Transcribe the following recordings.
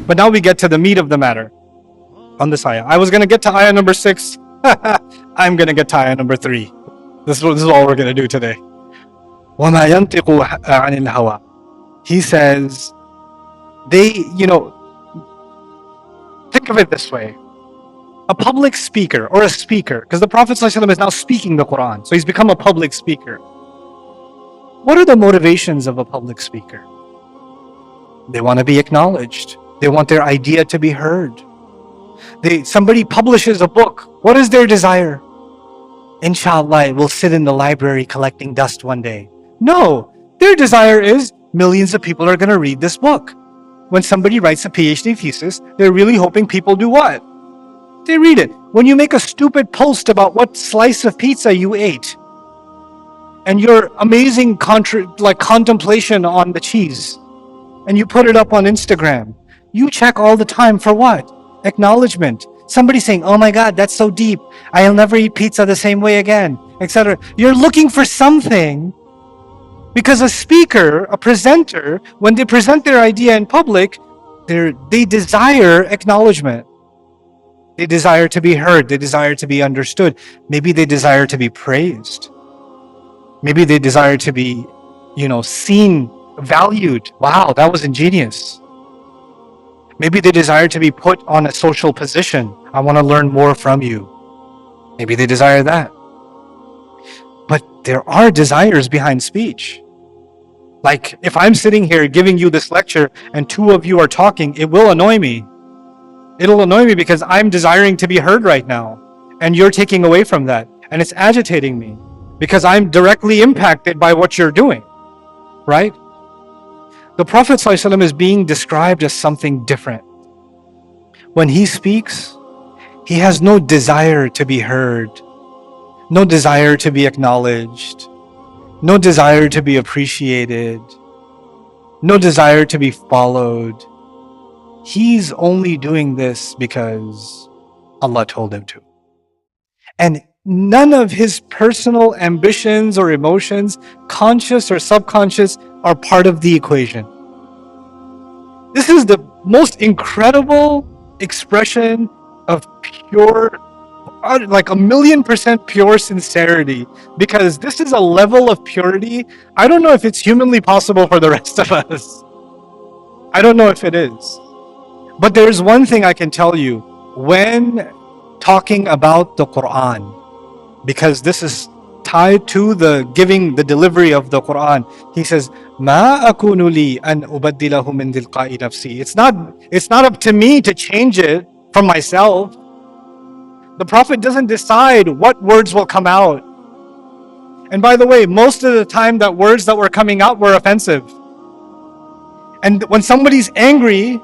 But now we get to the meat of the matter on this ayah. I was going to get to ayah number 6. I'm going to get to ayah number 3. This is all we're going to do today. وَمَا يَنْطِقُ عَنِ الْهَوَىٰ. He says, think of it this way. A public speaker or a speaker, because the Prophet ﷺ is now speaking the Quran, so he's become a public speaker. What are the motivations of a public speaker? They want to be acknowledged. They want their idea to be heard. Somebody publishes a book. What is their desire? Inshallah, it will sit in the library collecting dust one day. No, their desire is millions of people are going to read this book. When somebody writes a PhD thesis, they're really hoping people do what? They read it. When you make a stupid post about what slice of pizza you ate, and your amazing contemplation on the cheese, and you put it up on Instagram, you check all the time for what? Acknowledgement. Somebody saying, oh my God, that's so deep. I'll never eat pizza the same way again, etc. You're looking for something, because a speaker, a presenter, when they present their idea in public, they desire acknowledgement. They desire to be heard. They desire to be understood. Maybe they desire to be praised. Maybe they desire to be, seen, valued. Wow, that was ingenious. Maybe they desire to be put on a social position. I want to learn more from you. Maybe they desire that. But there are desires behind speech. Like if I'm sitting here giving you this lecture and 2 of you are talking, it will annoy me. It'll annoy me because I'm desiring to be heard right now. And you're taking away from that. And it's agitating me because I'm directly impacted by what you're doing. Right? The Prophet ﷺ is being described as something different. When he speaks, he has no desire to be heard, no desire to be acknowledged, no desire to be appreciated, no desire to be followed. He's only doing this because Allah told him to. And none of his personal ambitions or emotions, conscious or subconscious, are part of the equation. This is the most incredible expression of pure, like 1,000,000% pure sincerity, because this is a level of purity I don't know if it's humanly possible for the rest of us. I don't know if it is. But there's one thing I can tell you when talking about the Quran, because this is tied to the delivery of the Quran. He says, "Ma akunu li an ubaddilahu min tilqa'i nafsi." It's not up to me to change it from myself. The Prophet doesn't decide what words will come out. And by the way, most of the time that words that were coming out were offensive. And when somebody's angry,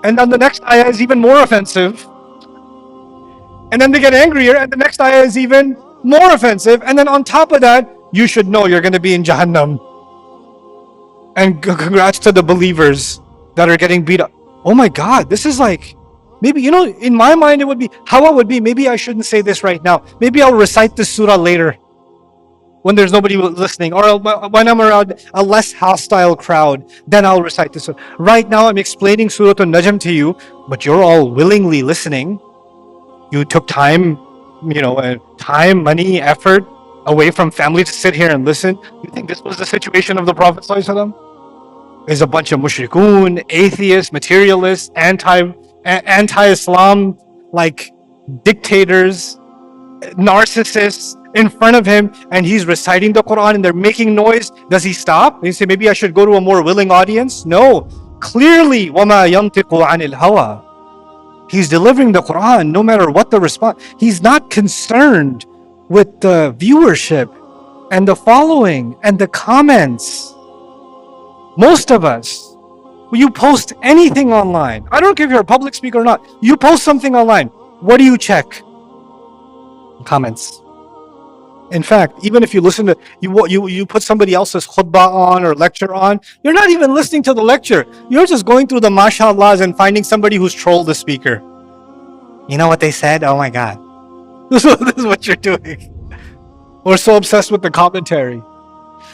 and then the next ayah is even more offensive, and then they get angrier, and the next ayah is even more offensive, and then on top of that, you should know you're going to be in Jahannam. And congrats to the believers that are getting beat up. Oh my God, this is like, maybe, in my mind it would be, how it would be, maybe I shouldn't say this right now. Maybe I'll recite this surah later when there's nobody listening, or when I'm around a less hostile crowd, then I'll recite this surah. Right now I'm explaining Surah Najm to you, but you're all willingly listening. You took time, money, effort away from family to sit here and listen. You think this was the situation of the Prophet ﷺ? There's a bunch of mushrikun, atheists, materialists, anti-Islam, like dictators, narcissists in front of him, and he's reciting the Quran and they're making noise. Does he stop? And he say, maybe I should go to a more willing audience? No. Clearly, وَمَا يَنْطِقُ عَنِ الْهَوَىٰ. He's delivering the Quran no matter what the response. He's not concerned with the viewership and the following and the comments. Most of us, you post anything online. I don't care if you're a public speaker or not. You post something online. What do you check? Comments. In fact, even if you listen to, you put somebody else's khutbah on or lecture on, you're not even listening to the lecture. You're just going through the masha'Allahs and finding somebody who's trolled the speaker. You know what they said? Oh my God. This is what you're doing. We're so obsessed with the commentary.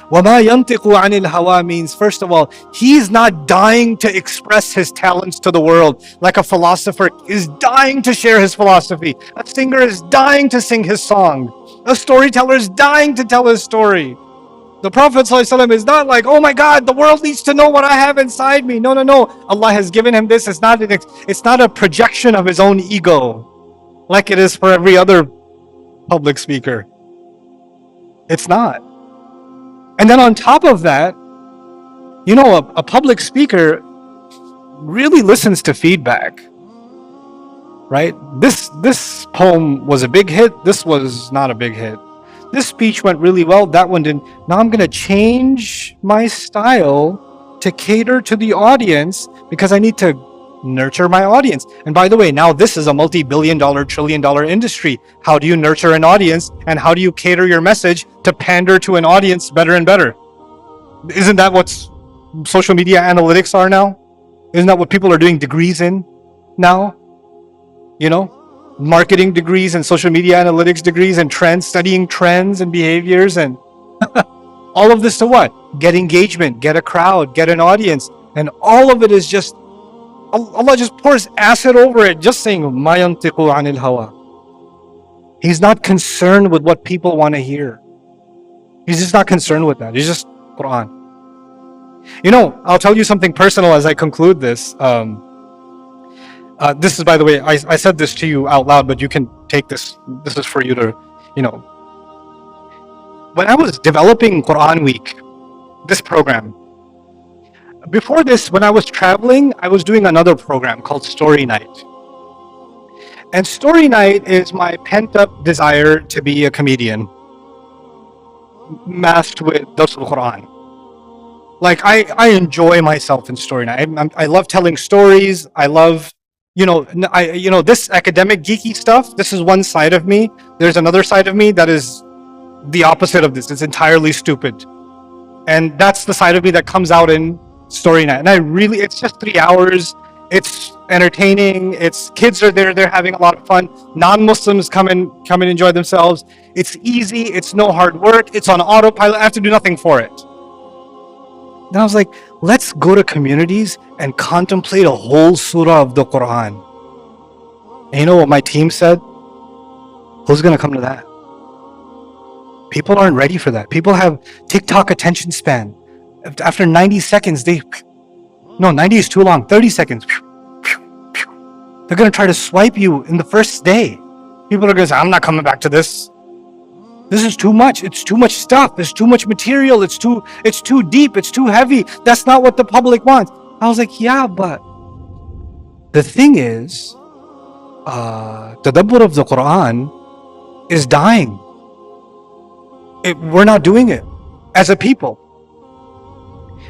وَمَا يَنْطِقُ عَنِ الْهَوَى means, first of all, he's not dying to express his talents to the world. Like a philosopher is dying to share his philosophy. A singer is dying to sing his song. A storyteller is dying to tell his story. The Prophet ﷺ is not like, oh my God, the world needs to know what I have inside me. No, no, no. Allah has given him this. It's not a projection of his own ego like it is for every other public speaker. It's not. And then on top of that, you know, a public speaker really listens to feedback, right? This poem was a big hit. This was not a big hit. This speech went really well. That one didn't. Now I'm going to change my style to cater to the audience because I need to nurture my audience. And by the way, now this is a multi-billion-dollar, trillion-dollar industry. How do you nurture an audience and how do you cater your message to pander to an audience better and better? Isn't that what social media analytics are now? Isn't that what people are doing degrees in now? You know, marketing degrees and social media analytics degrees and trends, studying trends and behaviors and all of this to what? Get engagement, get a crowd, get an audience. And all of it is just, Allah just pours acid over it, just saying, مَا يَنْطِقُ عَنِ الْهَوَى. He's not concerned with what people want to hear. He's just not concerned with that. He's just Quran. You know, I'll tell you something personal as I conclude this. This is, by the way, I said this to you out loud, but you can take this. This is for you to, you know. When I was developing Quran Week, this program, before this, when I was traveling, I was doing another program called Story Night. And Story Night is my pent-up desire to be a comedian, masked with Darsul Quran. Like, I enjoy myself in Story Night. I love telling stories. I love, you know, this academic geeky stuff. This is one side of me. There's another side of me that is the opposite of this. It's entirely stupid. And that's the side of me that comes out in Story Night. And it's just 3 hours. It's entertaining. It's kids are there. They're having a lot of fun. Non-Muslims come and enjoy themselves. It's easy. It's no hard work. It's on autopilot. I have to do nothing for it. Then I was like, let's go to communities and contemplate a whole surah of the Quran. And you know what my team said? Who's going to come to that? People aren't ready for that. People have TikTok attention span. After 90 seconds, 90 is too long. 30 seconds. They're going to try to swipe you in the first day. People are going to say, I'm not coming back to this. This is too much. It's too much stuff. There's too much material. It's too deep. It's too heavy. That's not what the public wants. I was like, yeah, but the thing is, tadabbur of the Quran is dying. We're not doing it as a people.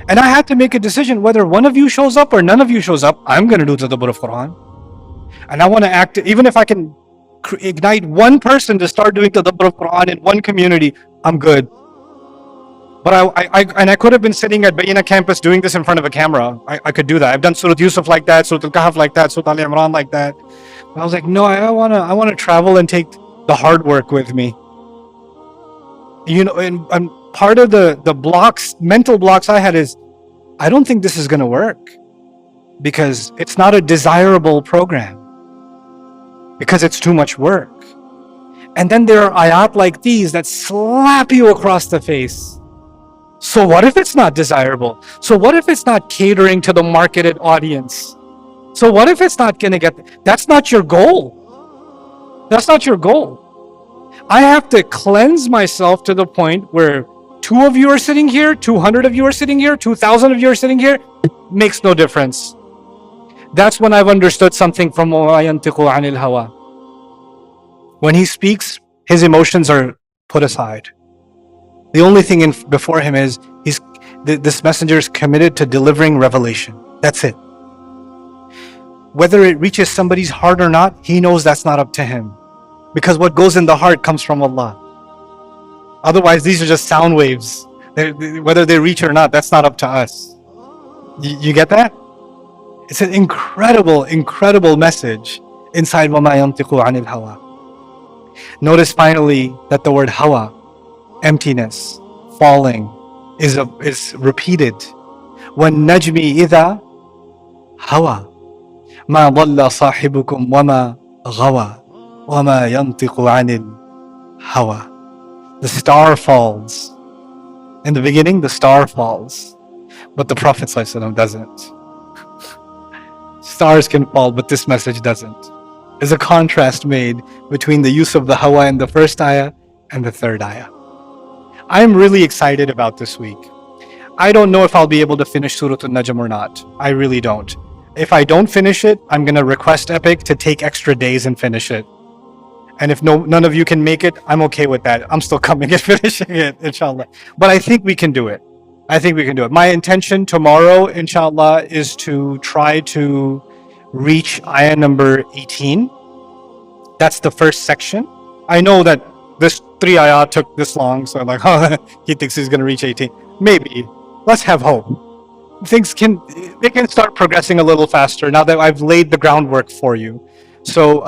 And I had to make a decision whether one of you shows up or none of you shows up. I'm going to do tadabbur of Quran. And I want to act, even if I can ignite one person to start doing tadabbur of Quran in one community, I'm good. But I could have been sitting at Bayyinah campus doing this in front of a camera. I could do that. I've done Surah Yusuf like that, Surah Al-Kahf like that, Surah Al-Imran like that. But I was like, no, I want to travel and take the hard work with me. You know, and part of the mental blocks I had is, I don't think this is going to work because it's not a desirable program, because it's too much work. And then there are ayat like these that slap you across the face. So what if it's not desirable? So what if it's not catering to the marketed audience? So what if it's not going to that's not your goal. That's not your goal. I have to cleanse myself to the point where 2 of you are sitting here, 200 of you are sitting here, 2,000 of you are sitting here. Makes no difference. That's when I've understood something from وَمَا يَنْطِقُ عَنِ الْهَوَى. When he speaks, his emotions are put aside. The only thing before him is this messenger is committed to delivering revelation. That's it. Whether it reaches somebody's heart or not, he knows that's not up to him. Because what goes in the heart comes from Allah. Otherwise, these are just sound waves. Whether they reach or not, that's not up to us. You get that? It's an incredible, incredible message inside وَمَا يَنْطِقُ عَنِ الْهَوَى. Notice finally that the word hawa, emptiness, falling, is repeated. وَالنَّجْمِ إِذَا هَوَى مَا ضَلَّ صَاحِبُكُمْ وَمَا غَوَى وَمَا يَنطِقُ عَنِ الْهَوَى. The star falls. In the beginning, the star falls, but the Prophet ﷺ doesn't. Stars can fall, but this message doesn't. There's a contrast made between the use of the hawa in the first ayah and the third ayah. I'm really excited about this week. I don't know if I'll be able to finish Surah Najm or not. I really don't. If I don't finish it, I'm going to request Epic to take extra days and finish it. And if none of you can make it, I'm okay with that. I'm still coming and finishing it, inshallah. But I think we can do it. I think we can do it. My intention tomorrow, inshallah, is to try to reach ayah number 18. That's the first section. I know that this 3 ayah took this long, so I'm like, oh, he thinks he's going to reach 18. Maybe. Let's have hope. They can start progressing a little faster now that I've laid the groundwork for you. So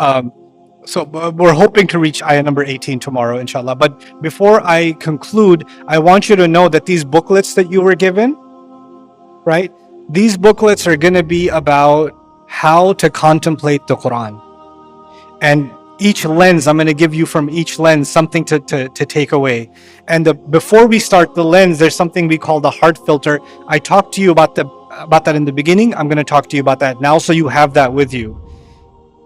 we're hoping to reach ayah number 18 tomorrow, inshallah. But before I conclude, I want you to know that these booklets that you were given, right? These booklets are going to be about how to contemplate the Quran. And each lens, I'm going to give you from each lens something to take away. And before we start the lens, there's something we call the heart filter. I talked to you about that in the beginning. I'm going to talk to you about that now, so you have that with you.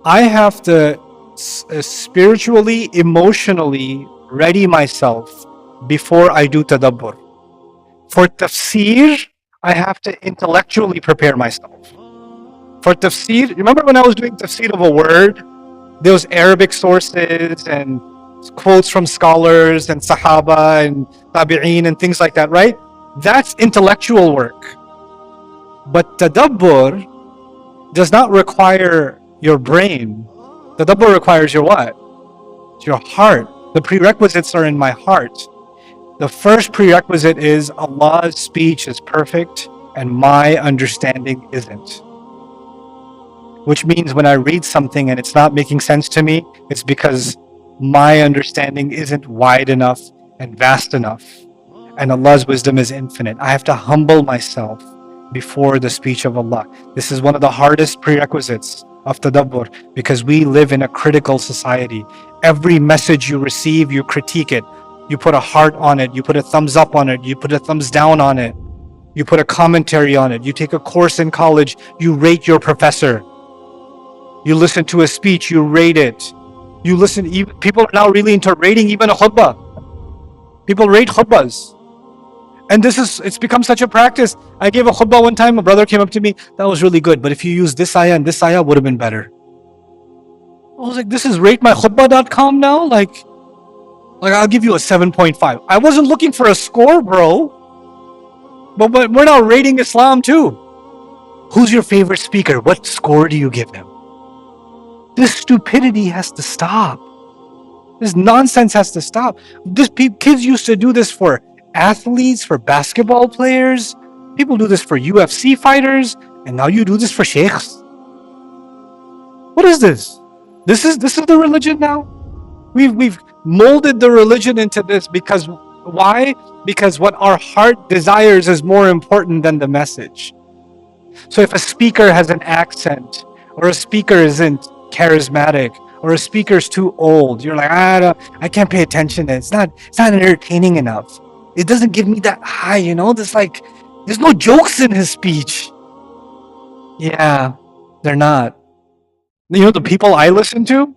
I have to spiritually, emotionally ready myself before I do tadabbur. For tafsir, I have to intellectually prepare myself. For tafsir, remember when I was doing tafsir of a word? There was Arabic sources and quotes from scholars and Sahaba and Tabi'een and things like that, right? That's intellectual work. But tadabbur does not require your brain. Tadabbur requires your what? It's your heart. The prerequisites are in my heart. The first prerequisite is Allah's speech is perfect and my understanding isn't. Which means when I read something and it's not making sense to me, it's because my understanding isn't wide enough and vast enough. And Allah's wisdom is infinite. I have to humble myself before the speech of Allah. This is one of the hardest prerequisites of tadabbur, because we live in a critical society. Every message you receive, you critique it. You put a heart on it. You put a thumbs up on it. You put a thumbs down on it. You put a commentary on it. You take a course in college. You rate your professor. You listen to a speech. You rate it. You listen. People are now really into rating even a khutbah. People rate khutbahs. And it's become such a practice. I gave a khutbah one time. A brother came up to me. That was really good. But if you use this ayah and this ayah, would have been better. I was like, this is ratemykhutbah.com now? Like I'll give you a 7.5. I wasn't looking for a score, bro. But we're now rating Islam too. Who's your favorite speaker? What score do you give him? This stupidity has to stop. This nonsense has to stop. Kids used to do this for athletes, for basketball players. People do this for UFC fighters, and now you do this for sheikhs. What is this? This is the religion now? We've molded the religion into this because why? Because what our heart desires is more important than the message. So if a speaker has an accent, or a speaker isn't charismatic, or a speaker's too old, you're like, I can't pay attention. It's not entertaining enough. It doesn't give me that high, there's no jokes in his speech. Yeah, they're not. The people I listen to,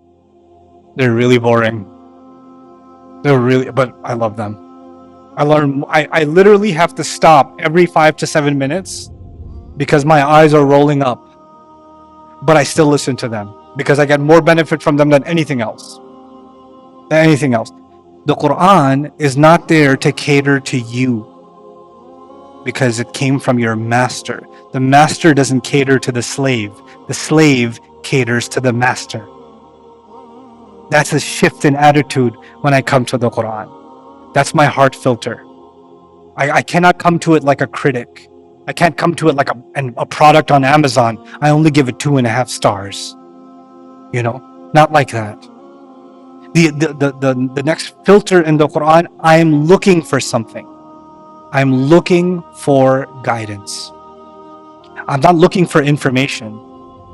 they're really boring. But I love them. I literally have to stop every 5 to 7 minutes because my eyes are rolling up. But I still listen to them because I get more benefit from them than anything else. The Quran is not there to cater to you because it came from your master. The master doesn't cater to the slave. The slave caters to the master. That's a shift in attitude when I come to the Quran. That's my heart filter. I cannot come to it like a critic. I can't come to it like a product on Amazon. I only give it 2.5 stars. Not like that. The next filter in the Quran, I am looking for something. I'm looking for guidance. I'm not looking for information.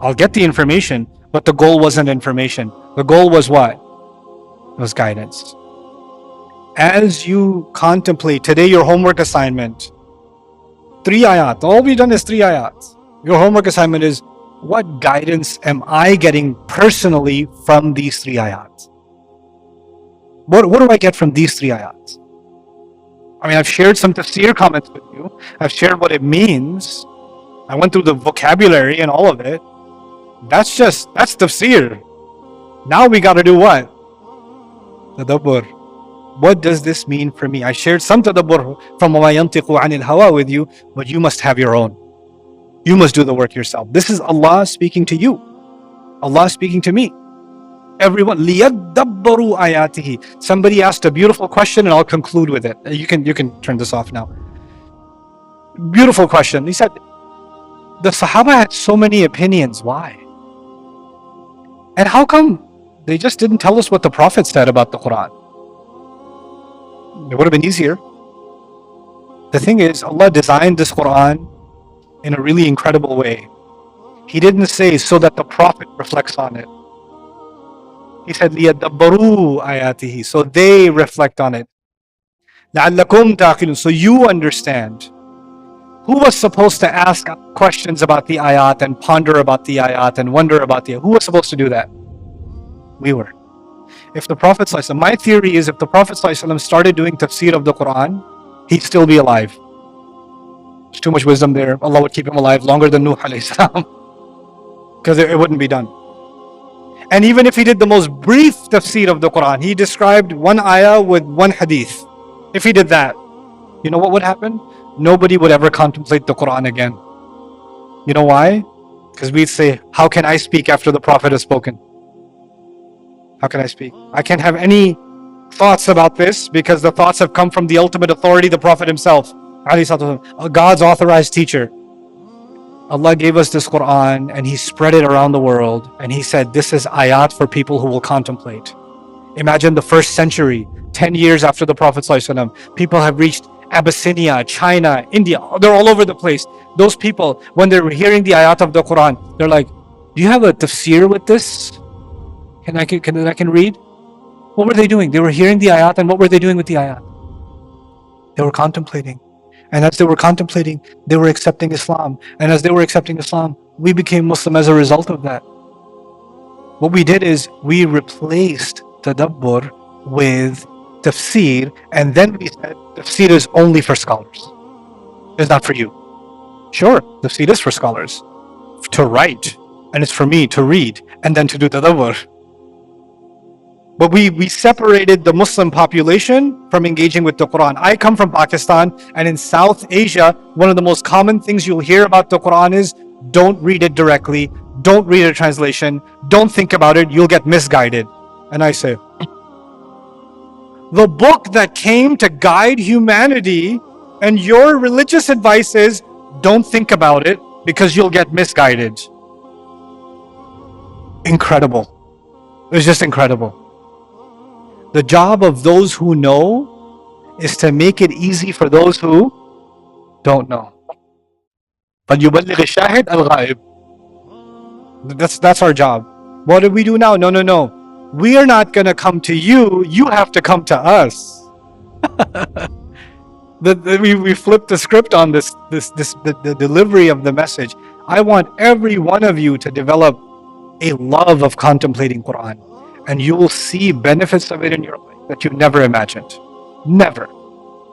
I'll get the information, but the goal wasn't information. The goal was what? It was guidance. As you contemplate today, your homework assignment, 3 ayat. All we've done is 3 ayats. Your homework assignment is, what guidance am I getting personally from these 3 ayats? What do I get from these 3 ayats? I mean, I've shared some tafsir comments with you. I've shared what it means. I went through the vocabulary and all of it. That's tafsir. Now we got to do what? Tadabbur. What does this mean for me? I shared some tadabbur from وَمَا يَنْطِقُ عَنِ الْهَوَىٰ with you, but you must have your own. You must do the work yourself. This is Allah speaking to you. Allah speaking to me. Everyone, لِيَدَّبَّرُوا آيَاتِهِ. Somebody asked a beautiful question and I'll conclude with it. You can turn this off now. Beautiful question. He said, the Sahaba had so many opinions. Why? And how come they just didn't tell us what the Prophet said about the Quran? It would have been easier. The thing is, Allah designed this Quran in a really incredible way. He didn't say so that the Prophet reflects on it. He said, لِيَدَّبَّرُوا آيَاتِهِ. So they reflect on it. لَعَلَّكُمْ تَعْقِلُونَ. So you understand. Who was supposed to ask questions about the ayat and ponder about the ayat and wonder about the ayat? Who was supposed to do that? We were. If the Prophet ﷺ, my theory is if the Prophet ﷺ started doing tafsir of the Quran, he'd still be alive. There's too much wisdom there. Allah would keep him alive longer than Nuh alayhi salam, because it wouldn't be done. And even if he did the most brief tafsir of the Quran, he described one ayah with one hadith. If he did that, you know what would happen? Nobody would ever contemplate the Quran again. You know why? Because we'd say, how can I speak after the Prophet has spoken? How can I speak? I can't have any thoughts about this because the thoughts have come from the ultimate authority, the Prophet himself, God's authorized teacher. Allah gave us this Quran and He spread it around the world, and He said, this is ayat for people who will contemplate. Imagine the first century, 10 years after the Prophet ﷺ, people have reached Abyssinia, China, India, they're all over the place. Those people, when they're hearing the ayat of the Quran, they're like, do you have a tafsir with this? I can read? What were they doing? They were hearing the ayat, and what were they doing with the ayat? They were contemplating. And as they were contemplating, they were accepting Islam. And as they were accepting Islam, we became Muslim as a result of that. What we did is we replaced tadabbur with tafsir, and then we said tafsir is only for scholars. It's not for you. Sure, tafsir is for scholars to write, and it's for me to read and then to do tadabbur. But we separated the Muslim population from engaging with the Quran. I come from Pakistan, and in South Asia, one of the most common things you'll hear about the Quran is don't read it directly, don't read a translation, don't think about it, you'll get misguided. And I say, the book that came to guide humanity, and your religious advice is don't think about it because you'll get misguided. Incredible. It's just incredible. The job of those who know is to make it easy for those who don't know. فَلْيُبَلِّغِ الشَّاهِدْ الْغَائِبِ. That's our job. What do we do now? No. We are not going to come to you. You have to come to us. We flipped the script on the delivery of the message. I want every one of you to develop a love of contemplating Quran, and you will see benefits of it in your life that you never imagined. Never.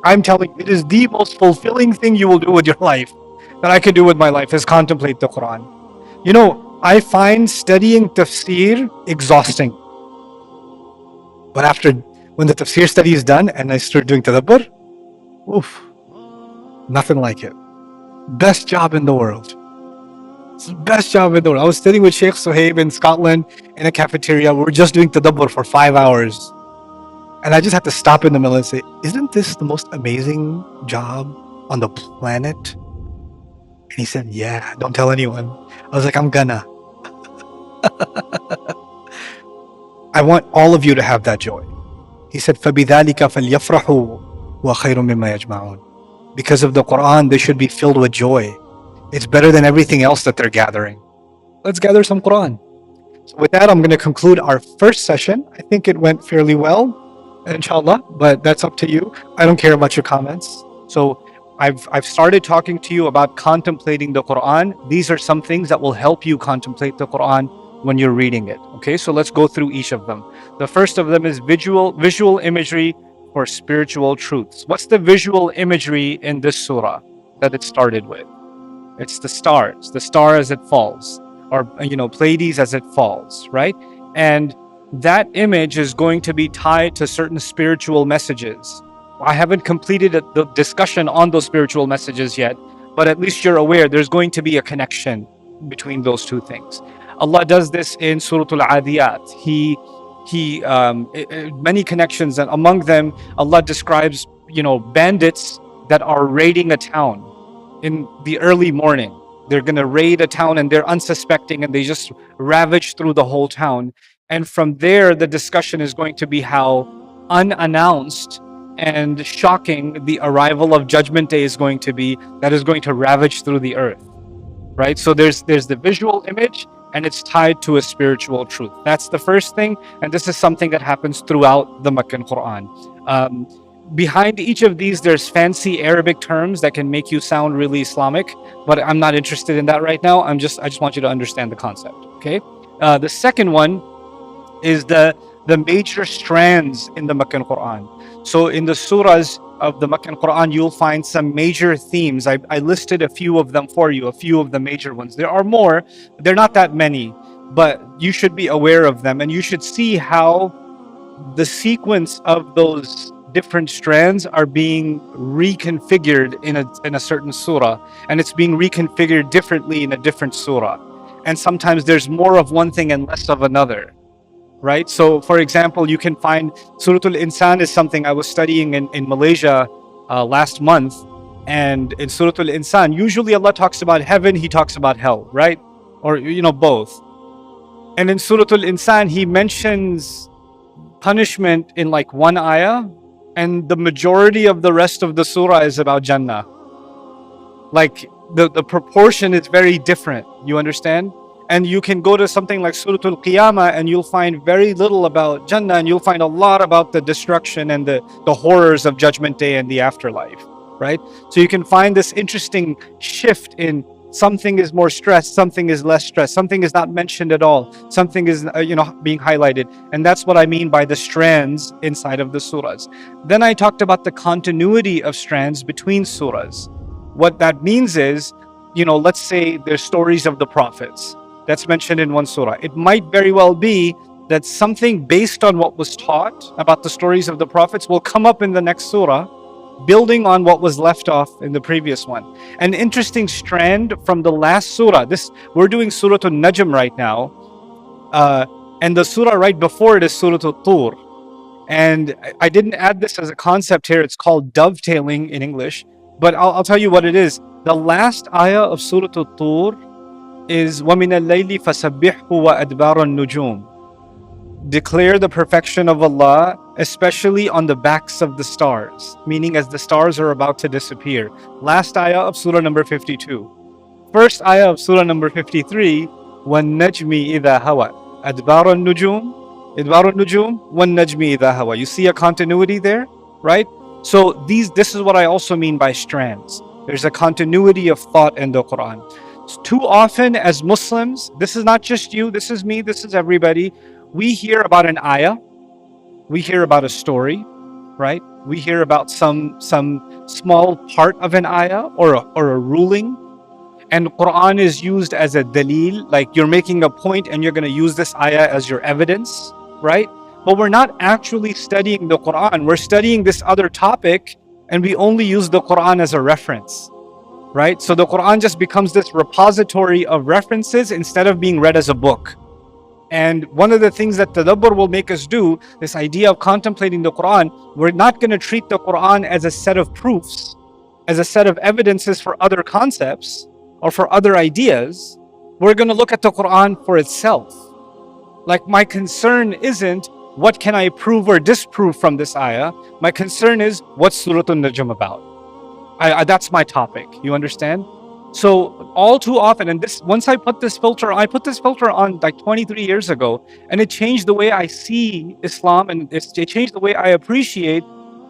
I'm telling you, it is the most fulfilling thing you will do with your life that I could do with my life is contemplate the Quran. You know, I find studying tafsir exhausting. But when the tafsir study is done and I start doing tadabbur, oof, nothing like it. Best job in the world. It's the best job in the world. I was studying with Sheikh Suhaib in Scotland in a cafeteria. We were just doing tadabbur for 5 hours. And I just had to stop in the middle and say, isn't this the most amazing job on the planet? And he said, yeah, don't tell anyone. I was like, I'm gonna. I want all of you to have that joy. He said, فَبِذَلِكَ فَلْيَفْرَحُوا وَخَيْرٌ مِمَّا يَجْمَعُونَ. because of the Quran, they should be filled with joy. It's better than everything else that they're gathering. Let's gather some Quran. So with that, I'm going to conclude our first session. I think it went fairly well, inshallah, but that's up to you. I don't care about your comments. So I've started talking to you about contemplating the Quran. These are some things that will help you contemplate the Quran when you're reading it. Okay, so let's go through each of them. The first of them is visual imagery for spiritual truths. What's the visual imagery in this surah that it started with? It's the star as it falls, or Pleiades as it falls, right? And that image is going to be tied to certain spiritual messages. I haven't completed the discussion on those spiritual messages yet, but at least you're aware there's going to be a connection between those two things. Allah does this in Surah Al-Adiyat. Many connections, and among them, Allah describes, bandits that are raiding a town in the early morning. They're going to raid a town and they're unsuspecting and they just ravage through the whole town. And from there, the discussion is going to be how unannounced and shocking the arrival of Judgment Day is going to be, that is going to ravage through the earth, right? So there's the visual image, and it's tied to a spiritual truth. That's the first thing, and this is something that happens throughout the Meccan Quran. Behind each of these, there's fancy Arabic terms that can make you sound really Islamic, but I'm not interested in that right now. I just want you to understand the concept, okay? The second one is the major strands in the Meccan Quran. So in the surahs of the Meccan Quran, you'll find some major themes. I listed a few of them for you, a few of the major ones. There are more, they're not that many, but you should be aware of them, and you should see how the sequence of those different strands are being reconfigured in a certain surah, and it's being reconfigured differently in a different surah. And sometimes there's more of one thing and less of another. Right? So for example, you can find Surah Al-Insan is something I was studying in Malaysia last month. And in Surah Al-Insan, usually Allah talks about heaven, He talks about hell, right? Or, both. And in Surah Al-Insan, He mentions punishment in like one ayah, and the majority of the rest of the surah is about Jannah. Like the proportion is very different, you understand? And you can go to something like Surah Al-Qiyamah and you'll find very little about Jannah, and you'll find a lot about the destruction and the horrors of Judgment Day and the afterlife, right? So you can find this interesting shift in something is more stressed, something is less stressed, something is not mentioned at all, something is being highlighted. And that's what I mean by the strands inside of the surahs. Then I talked about the continuity of strands between surahs. What that means is, let's say there's stories of the prophets that's mentioned in one surah. It might very well be that something based on what was taught about the stories of the prophets will come up in the next surah, building on what was left off in the previous one. An interesting strand from the last surah, we're doing Surah Najm right now, and the surah right before it is Surah Tur. And I didn't add this as a concept here, it's called dovetailing in English, but I'll tell you what it is. The last ayah of Surah Tur is وَمِنَ اللَّيْلِ فَسَبِّحْهُ وَأَدْبَارَ النُّجُومِ. Declare the perfection of Allah, especially on the backs of the stars, meaning as the stars are about to disappear. Last ayah of Surah number 52. First ayah of Surah number 53, وَالنَّجْمِ إِذَا هَوَى أَدْبَارَ النُّجُومِ إِدْبَارَ النُّجُومِ وَالنَّجْمِ إِذَا هَوَى. You see a continuity there, right? So this is what I also mean by strands. There's a continuity of thought in the Quran. Too often as Muslims, this is not just you, this is me, this is everybody, we hear about an ayah, we hear about a story, right? We hear about some small part of an ayah or a ruling, and Quran is used as a dalil, like you're making a point and you're going to use this ayah as your evidence, right? But we're not actually studying the Quran, we're studying this other topic, and we only use the Quran as a reference. Right? So the Quran just becomes this repository of references instead of being read as a book. And one of the things that tadabbur will make us do, this idea of contemplating the Quran, we're not going to treat the Quran as a set of proofs, as a set of evidences for other concepts or for other ideas. We're going to look at the Quran for itself. Like, my concern isn't what can I prove or disprove from this ayah. My concern is, what's Surah Najm about? That's my topic. You understand? So all too often, and this once I put this filter on like 23 years ago, and it changed the way I see Islam, and it changed the way I appreciate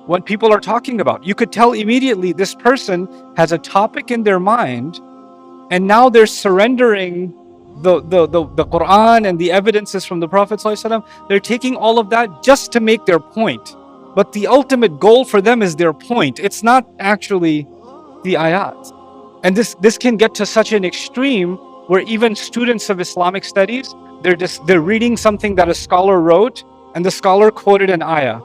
what people are talking about. You could tell immediately this person has a topic in their mind, and now they're surrendering the Quran and the evidences from the Prophet ﷺ. They're taking all of that just to make their point. But the ultimate goal for them is their point. It's not actually the ayat. And this can get to such an extreme where even students of Islamic studies, they're reading something that a scholar wrote, and the scholar quoted an ayah,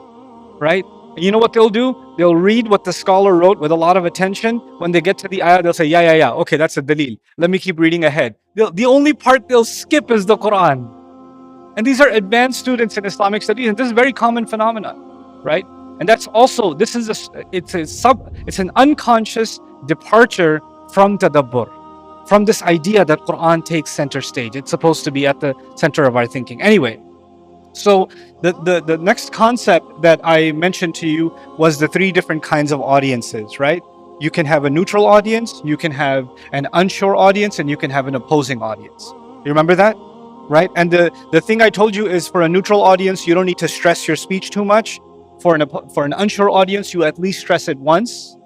right? And you know what they'll do? They'll read what the scholar wrote with a lot of attention. When they get to the ayah, they'll say, yeah, okay, that's a dalil. Let me keep reading ahead. The only part they'll skip is the Quran. And these are advanced students in Islamic studies, and this is a very common phenomenon, right? And that's also, it's an unconscious departure from tadabbur, from this idea that Quran takes center stage. It's supposed to be at the center of our thinking. Anyway, so the next concept that I mentioned to you was the 3 different kinds of audiences, right? You can have a neutral audience, you can have an unsure audience, and you can have an opposing audience. You remember that? Right? And the thing I told you is, for a neutral audience, you don't need to stress your speech too much. For an unsure audience, you at least stress it once.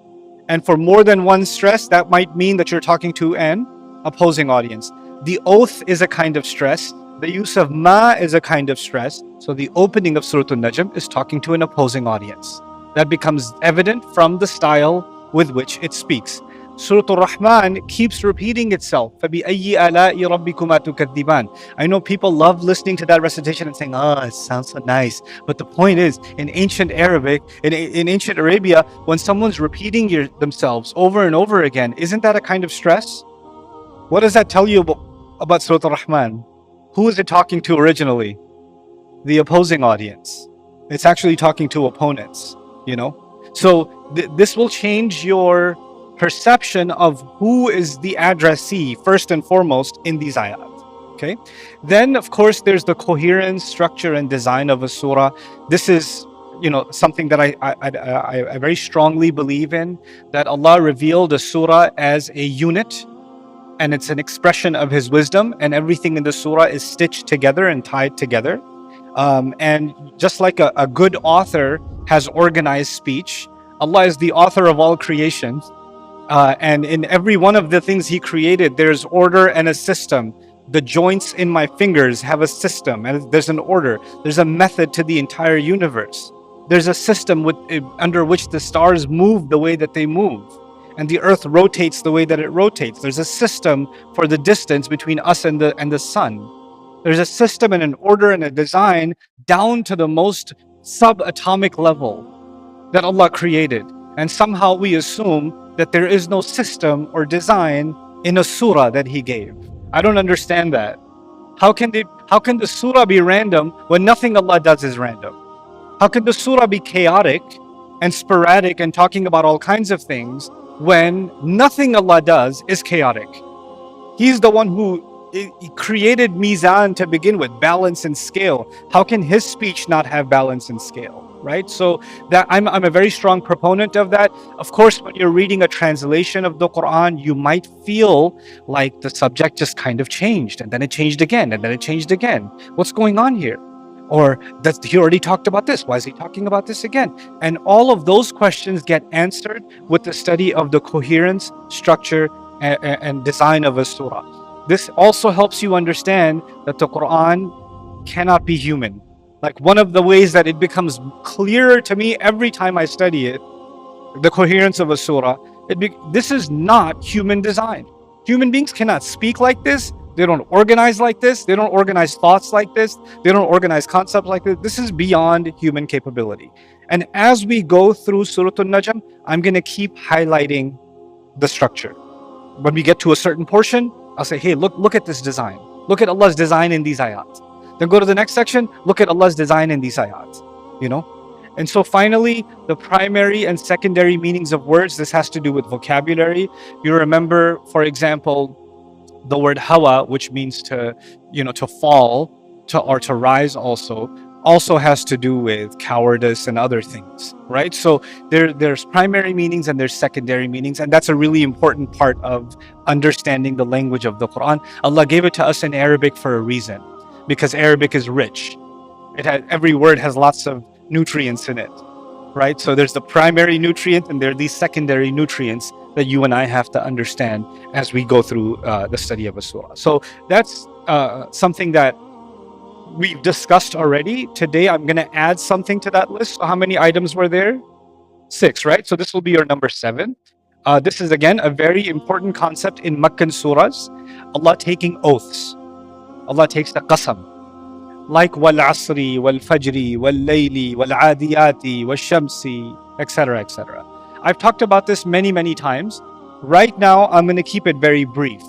And for more than one stress, that might mean that you're talking to an opposing audience. The oath is a kind of stress. The use of ma is a kind of stress. So the opening of Surah Najm is talking to an opposing audience. That becomes evident from the style with which it speaks. Surah Ar-Rahman keeps repeating itself. فَبِأَيِّ آلَاءِ رَبِّكُمَا تُكَذِّبَانِ. I know people love listening to that recitation and saying, oh, it sounds so nice. But the point is, in ancient Arabic, in ancient Arabia, when someone's repeating themselves over and over again, isn't that a kind of stress? What does that tell you about Surah Ar-Rahman? Who is it talking to originally? The opposing audience. It's actually talking to opponents, you know? So this will change your perception of who is the addressee first and foremost in these ayat. Okay, then of course there's the coherence, structure, and design of a surah. This is, you know, something that I very strongly believe in, that Allah revealed a surah as a unit, and it's an expression of His wisdom, and everything in the surah is stitched together and tied together. And just like a good author has organized speech, Allah is the author of all creation. And in every one of the things He created, there's order and a system. The joints in my fingers have a system, and there's an order. There's a method to the entire universe. There's a system under which the stars move the way that they move, and the earth rotates the way that it rotates. There's a system for the distance between us and the sun. There's a system and an order and a design down to the most subatomic level that Allah created. And somehow we assume that there is no system or design in a surah that He gave. I don't understand that. How can the surah be random when nothing Allah does is random? How can the surah be chaotic and sporadic and talking about all kinds of things when nothing Allah does is chaotic? He's the one who created mizan to begin with, balance and scale. How can His speech not have balance and scale? Right? So that I'm a very strong proponent of that. Of course, when you're reading a translation of the Quran, you might feel like the subject just kind of changed, and then it changed again, and then it changed again. What's going on here? Or he already talked about this. Why is he talking about this again? And all of those questions get answered with the study of the coherence, structure, and design of a surah. This also helps you understand that the Quran cannot be human. Like, one of the ways that it becomes clearer to me every time I study it, the coherence of a surah, this is not human design. Human beings cannot speak like this. They don't organize like this. They don't organize thoughts like this. They don't organize concepts like this. This is beyond human capability. And as we go through Surah Najm, I'm going to keep highlighting the structure. When we get to a certain portion, I'll say, hey, look at this design. Look at Allah's design in these ayat. Then go to the next section, look at Allah's design in these ayat, you know? And so finally, the primary and secondary meanings of words, this has to do with vocabulary. You remember, for example, the word hawa, which means to, you know, to fall, or to rise also. also has to do with cowardice and other things, right? So there's primary meanings and there's secondary meanings, and that's a really important part of understanding the language of the Quran. Allah gave it to us in Arabic for a reason, because Arabic is rich. Every word has lots of nutrients in it, right? So there's the primary nutrient and there are these secondary nutrients that you and I have to understand as we go through the study of a surah. So that's something that we've discussed already. Today, I'm going to add something to that list. So how many items were there? 6, right? So this will be your number 7. This is, again, a very important concept in Meccan surahs. Allah taking oaths. Allah takes the qasam. Like wal asri, wal fajri, wal layli, wal adiyati, wal shamsi, etc., etc. I've talked about this many, many times. Right now, I'm going to keep it very brief.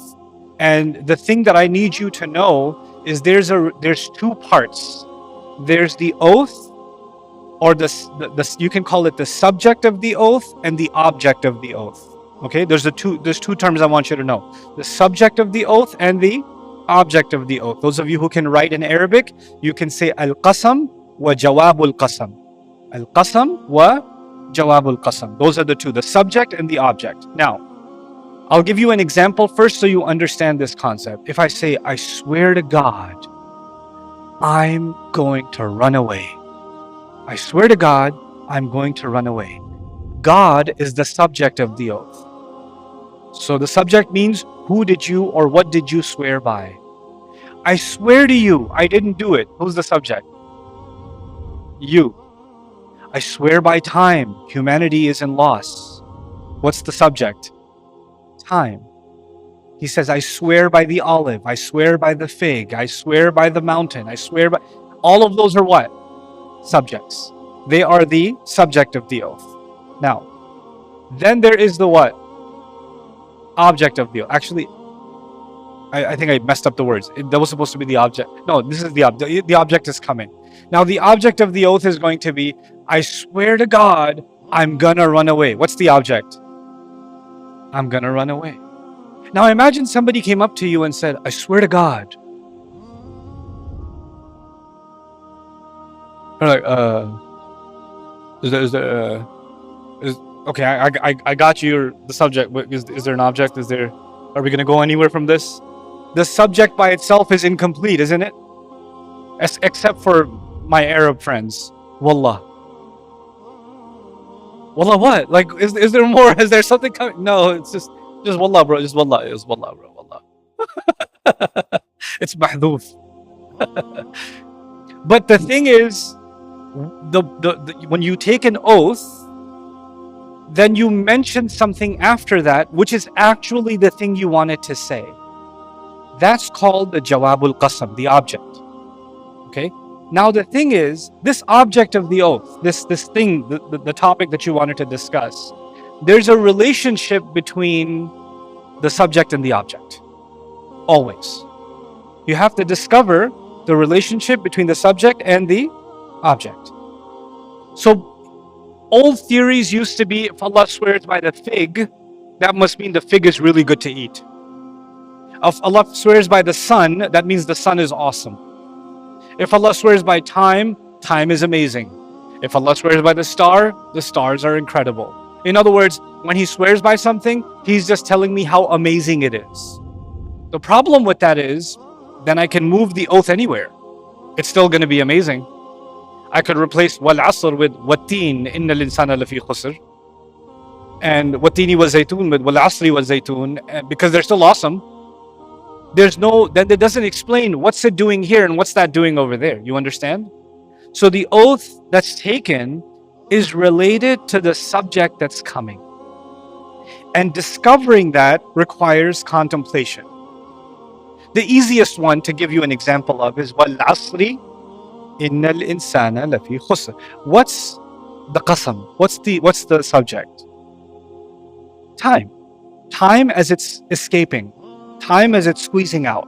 And the thing that I need you to know is there's 2 parts. There's the oath, or you can call it the subject of the oath and the object of the oath. Okay, there's 2 terms I want you to know: the subject of the oath and the object of the oath. Those of you who can write in Arabic, you can say al-qasam wa jawabul qasam. Al-qasam wa jawabul qasam. Those are the 2, the subject and the object. Now, I'll give you an example first so you understand this concept. If I say, I swear to God, I'm going to run away. I swear to God, I'm going to run away. God is the subject of the oath. So the subject means, who did you or what did you swear by? I swear to you, I didn't do it. Who's the subject? You. I swear by time, humanity is in loss. What's the subject? Time. He says, I swear by the olive, I swear by the fig, I swear by the mountain, I swear by... All of those are what? Subjects. They are the subject of the oath. Now, then there is the what? Object of the oath. Actually, I think I messed up the words. That was supposed to be the object. No, this is the object. The object is coming. Now, the object of the oath is going to be, I swear to God, I'm gonna run away. What's the object? I'm gonna run away. Now imagine somebody came up to you and said, I swear to God. Like, okay, I got you the subject, but is there an object? Are we gonna go anywhere from this? The subject by itself is incomplete, isn't it? Except for my Arab friends. Wallah. Wallah what? Like, is there more? Is there something coming? No, it's just wallah, bro. Just wallah. It's wallah, bro. Wallah. It's mahdoof. But the thing is, when you take an oath, then you mention something after that, which is actually the thing you wanted to say. That's called the jawabul qasam, the object. Okay? Now the thing is, this object of the oath, this thing, the topic that you wanted to discuss, there's a relationship between the subject and the object. Always. You have to discover the relationship between the subject and the object. So old theories used to be, if Allah swears by the fig, that must mean the fig is really good to eat. If Allah swears by the sun, that means the sun is awesome. If Allah swears by time, time is amazing. If Allah swears by the stars are incredible. In other words, when He swears by something, He's just telling me how amazing it is. The problem with that is, then I can move the oath anywhere. It's still going to be amazing. I could replace wal asr with watteen, innal insana lafi khusr. And wattini wa zaytun with wal asri wa zaytun, because they're still awesome. Then it doesn't explain what's it doing here and what's that doing over there. You understand? So the oath that's taken is related to the subject that's coming. And discovering that requires contemplation. The easiest one to give you an example of is wal asri innal insana lafi khusr. What's the qasam? What's the subject? Time. Time as it's escaping. Time as it's squeezing out.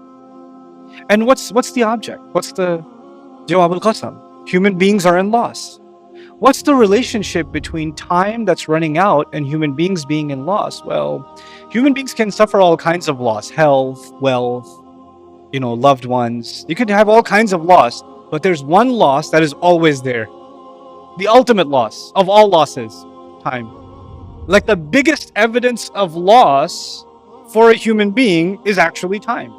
And what's the object? What's the jawab al-qasam? Human beings are in loss. What's the relationship between time that's running out and human beings being in loss? Well, human beings can suffer all kinds of loss. Health, wealth, loved ones. You could have all kinds of loss. But there's one loss that is always there. The ultimate loss of all losses, time. Like the biggest evidence of loss for a human being is actually time.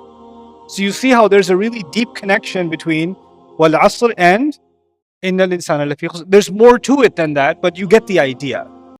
So you see how there's a really deep connection between wal asr and innal insana lafi khusr. There's more to it than that, but you get the idea.